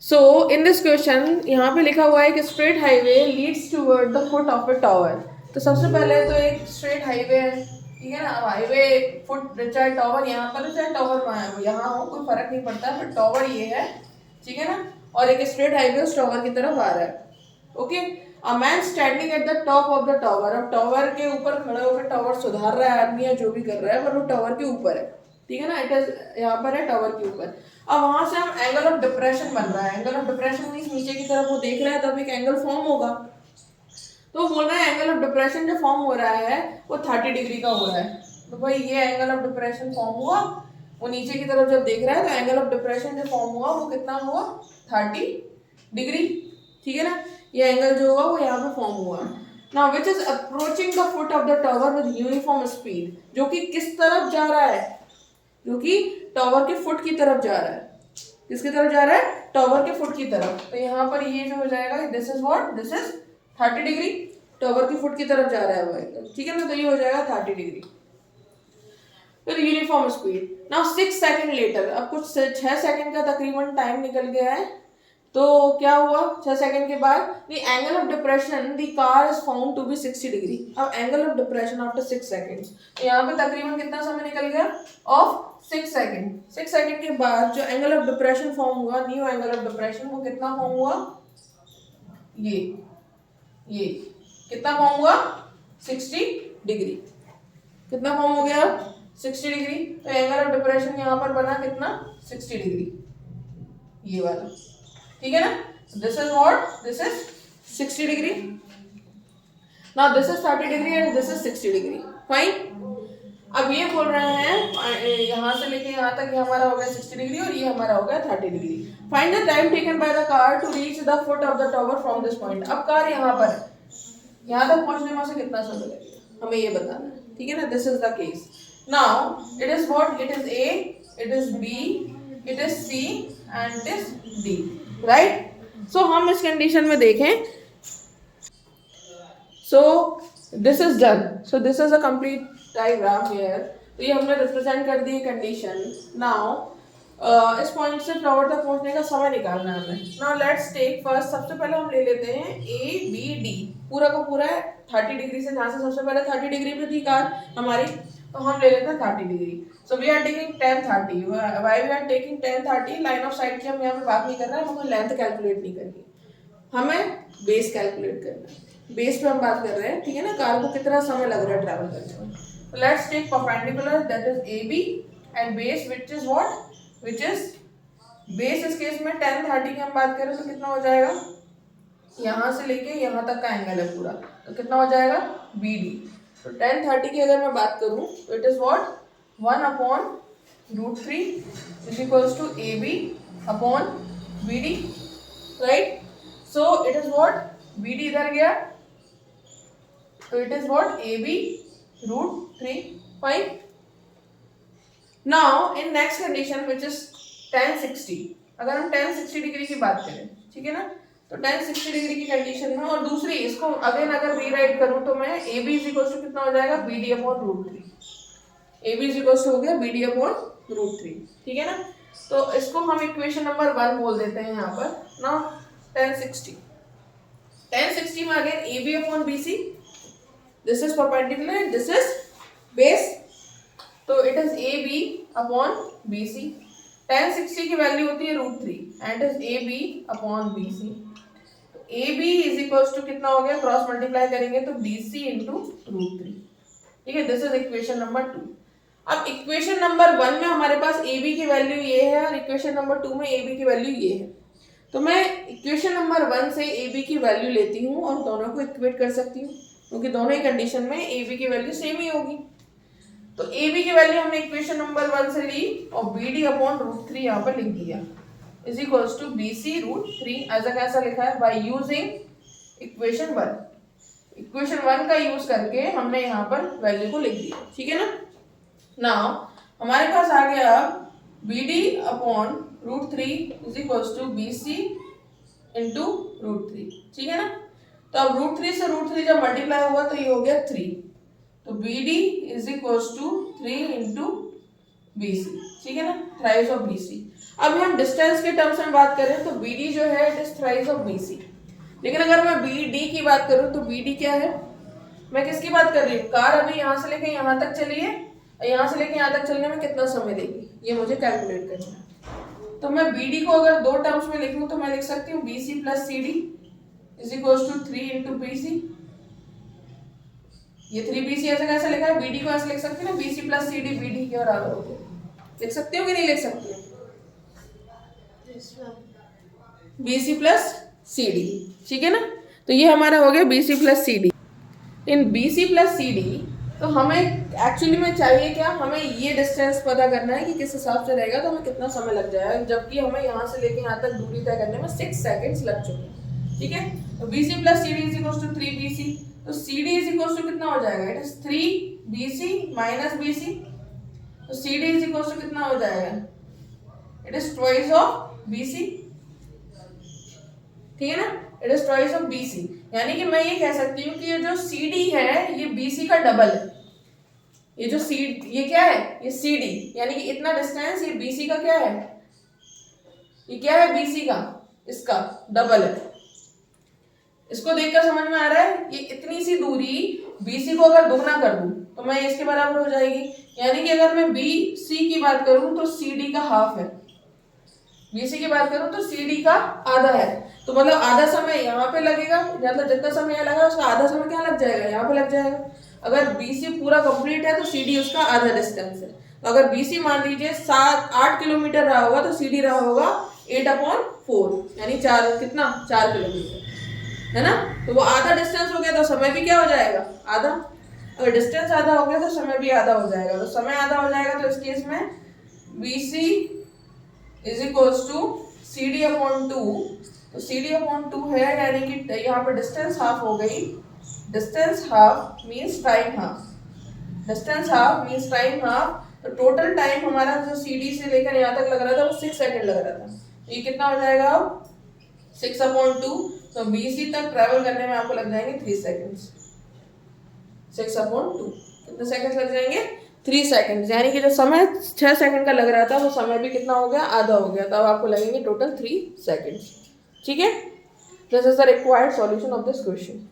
So in this question यहाँ पे लिखा हुआ है कि straight highway leads toward the foot of a tower. तो सबसे पहले तो एक स्ट्रेट हाईवे है, ठीक है ना। अब हाईवे फुट, चाहे टावर यहाँ पर हो चाहे टावर यहाँ हो, कोई फर्क नहीं पड़ता, बट टावर ये है, ठीक है ना। और एक स्ट्रेट हाईवे उस टावर की तरफ आ रहा है। Okay, a man standing at the top of the tower. अब टावर के ऊपर खड़ा होकर टावर सुधार रहा है आदमी या जो भी कर रहा है, पर वो टावर के ऊपर है, ठीक है ना। इट इज यहाँ पर है टावर के ऊपर। अब वहां से हम एंगल ऑफ डिप्रेशन बन रहा है। एंगल ऑफ डिप्रेशन मींस नीचे की तरफ वो देख रहा है, तब एक एंगल फॉर्म होगा। तो बोल रहे हैं एंगल ऑफ डिप्रेशन जो फॉर्म हो रहा है वो 30 डिग्री का हो रहा है। तो भाई ये एंगल ऑफ डिप्रेशन फॉर्म हुआ, वो नीचे की तरफ जब देख रहा है तो एंगल ऑफ डिप्रेशन जो फॉर्म हुआ वो कितना हुआ, 30 डिग्री, ठीक है ना। ये एंगल जो हुआ वो यहाँ पे फॉर्म हुआ। Now which is approaching the foot of the tower with uniform speed, जो कि किस तरफ जा रहा है, जो कि टावर के फुट की तरफ जा रहा है। किसकी तरफ जा रहा है, टावर के फुट की तरफ। तो यहाँ पर ये जो हो जाएगा, this is what, this is 30 degree, tower की फुट की तरफ जा रहा है वो एंगल, ठीक है ना। तो ये हो जाएगा 30 डिग्री। फिर uniform speed. Now 6 second later, अब कुछ 6 सेकंड का तकरीबन टाइम निकल गया है। तो क्या हुआ 6 सेकंड के बाद, the angle of depression the car is found to be 60 degree. अब angle of depression after 6 seconds, तो यहाँ पे तकरीबन कितना समय निकल गया, ऑफ 6 सेकंड। 6 सेकंड के बाद जो एंगल ऑफ डिप्रेशन फॉर्म हुआ, न्यू एंगल ऑफ डिप्रेशन, वो कितना फॉर्म हुआ, ये कितना फॉर्म हुआ, 60 डिग्री। कितना फॉर्म हो गया, 60 डिग्री। तो एंगल ऑफ डिप्रेशन यहाँ पर बना कितना, 60 डिग्री, ये वाला, ठीक है ना। This is what, this is 60 degree. Now this is 30 degree and this is 60 degree, fine. अब ये बोल रहे हैं यहाँ से लेके यहाँ तक ये हमारा हो गया 60 डिग्री और ये हमारा हो गया 30 degree. Find the time taken by the car to reach the foot of the tower from this point. अब कार यहाँ पर है, यहाँ तक पहुंचने में उसे कितना समय लगेगा, हमें ये बताना है, ठीक है ना। This is the case. Now it is what, it is A, it is B, it is C and it is D, right. So हम इस कंडीशन में देखें, so this is done, so this is a complete diagram here. तो ये हमने represent कर दी condition. Now इस पॉइंट से टावर तक पहुंचने का समय निकालना है हमें। नाउ लेट्स टेक फर्स्ट, सबसे पहले हम ले लेते हैं ए बी डी, पूरा का पूरा है 30 डिग्री से, जहाँ से सबसे पहले 30 डिग्री पे थी कार हमारी, तो हम ले लेते हैं 30 degree. So we are taking 10 30, why we are taking 10 30, line of sight की हम यहाँ पे बात नहीं कर रहे हैं, हमें लेंथ कैलकुलेट नहीं करनी, हमें बेस कैलकुलेट करना है। बेस पे हम बात कर रहे हैं, ठीक है ना, कार को कितना समय लग रहा है ट्रैवल करने में। तो let's take perpendicular, that is A B, and base which is what, which is base. इस केस में 10 30 की हम बात करें तो कितना हो जाएगा, यहाँ से लेके यहाँ तक का एंगल है पूरा, तो कितना हो जाएगा, बी डी। तो 10 30 की अगर मैं बात करूँ तो it is what, 1/√3 is equals to A B upon B D, right. So it is what, B D इधर गया, तो it is what, A B √3, fine. Now in next condition which is 10 60, अगर हम 10 60 डिग्री की बात करें, ठीक है ना, तो 10 60 डिग्री की कंडीशन में, और दूसरी इसको अगेन अगर रीराइट करूं तो मैं A B is equal to कितना हो जाएगा, B D upon √3। A B is equal to हो गया बी डी अपॉन √3, ठीक है ना। तो इसको हम इक्वेशन नंबर 1 बोल देते हैं यहाँ पर। नाउ 10 60 में again A B upon B C, this is perpendicular, this is base, तो it is A B upon B C. 10 60 की वैल्यू होती है √3 and is A B upon B C. तो A B is equal to कितना हो गया, cross multiply करेंगे तो बी सी इंटू √3, ठीक है। This is equation number 2। अब इक्वेशन नंबर 1 में हमारे पास ए बी की वैल्यू ये है और इक्वेशन नंबर 2 में ए बी की वैल्यू ये है। तो मैं इक्वेशन नंबर 1 से ए बी की वैल्यू लेती हूँ और दोनों को इक्वेट कर सकती हूँ, क्योंकि दोनों ही कंडीशन में ए बी की वैल्यू सेम ही होगी। तो ए बी की वैल्यू हमने इक्वेशन नंबर 1 से ली और बी डी अपॉन √3 यहाँ पर लिख दिया, is equals to B C √3। ऐसा कैसा लिखा है, बाय यूजिंग इक्वेशन 1। इक्वेशन 1 का यूज करके हमने यहाँ पर वैल्यू को लिख दिया, ठीक है ना। नाउ हमारे पास आ गया B D upon √3 is equals to B C into √3, ठीक है ना। तो अब √3 से √3 जब मल्टीप्लाई हुआ तो ये हो गया 3, तो B D is equals to 3 into B C, ठीक है ना, थ्राइस ऑफ बी सी। अब हम डिस्टेंस के टर्म्स में बात करें तो बी डी जो है it is thrice of B C. लेकिन अगर मैं बी डी की बात करूं तो बी डी क्या है, मैं किसकी बात कर रही हूँ, कार अभी यहाँ से लेके यहाँ तक चली है, यहाँ से लेके यहाँ तक चलने में कितना समय लेगी, ये मुझे कैलकुलेट करना है। तो मैं बी डी को अगर दो टर्म्स में लिखूं तो मैं लिख सकती हूँ B C plus C D is equal to 3 into B C. ये 3bc ऐसे कैसे लिखा है, bd को ऐसे लिख सकते हैं ना, bc प्लस cd bd के बराबर हो गया। लिख सकते हो कि नहीं लिख सकते हो? bc प्लस cd, ठीक है ना। तो ये हमारा हो गया bc प्लस cd। इन bc प्लस cd तो हमें एक्चुअली में चाहिए क्या, हमें ये डिस्टेंस पता करना है कि किस हिसाब से रहेगा तो हमें कितना समय लग जाएगा, जबकि हमें यहाँ से लेके यहाँ तक दूरी तय करने में 6 सेकेंड्स लग चुके हैं, ठीक है। तो bc plus cd is equal to 3bc, तो CD इज इक्वल टू कितना हो जाएगा, it is 3bc minus bc, तो CD इज इक्वल टू कितना हो जाएगा, it is twice of bc, ठीक है ना, it is twice of bc। यानी कि मैं ये कह सकती हूँ कि ये जो CD है ये bc का डबल है। ये जो ये क्या है, ये CD, यानी कि इतना डिस्टेंस ये bc का क्या है, ये क्या है bc का, इसका डबल है। इसको देखकर समझ में आ रहा है, ये इतनी सी दूरी BC को अगर दोगुना कर दूं तो मैं इसके बराबर हो जाएगी। यानी कि अगर मैं BC की बात करूं तो CD का हाफ है, BC की बात करूं तो CD का आधा है। तो मतलब आधा समय यहाँ पे लगेगा, मतलब जितना समय यहाँ लगा उसका आधा समय क्या लग जाएगा, यहाँ पे लग जाएगा। अगर BC पूरा कंप्लीट है तो CD उसका आधा डिस्टेंस है। तो अगर BC मान लीजिए 7-8 किलोमीटर रहा होगा तो CD रहा होगा 8/4, यानी 4 किलोमीटर, है ना। तो वो आधा डिस्टेंस हो गया तो समय भी क्या हो जाएगा, आधा। अगर डिस्टेंस आधा हो गया तो समय भी आधा हो जाएगा। तो समय आधा हो जाएगा तो इस केस में BC is equals to CD/2। तो CD/2 है, यानी कि यहाँ पर डिस्टेंस हाफ हो गई। Distance half means time half, distance half means time half. तो टोटल टाइम हमारा जो CD से लेकर यहाँ तक लग रहा था वो 6 सेकेंड लग रहा था, ये कितना हो जाएगा अब 6/2। तो BC तक ट्रैवल करने में आपको लग जाएंगे 3 सेकेंड्स। 6/2 कितने सेकेंड्स लग जाएंगे, 3 सेकेंड्स। यानी कि जो समय 6 सेकंड का लग रहा था वो समय भी कितना हो गया, आधा हो गया। तो अब आपको लगेंगे टोटल 3 सेकेंड्स, ठीक है। This is the required solution of this question.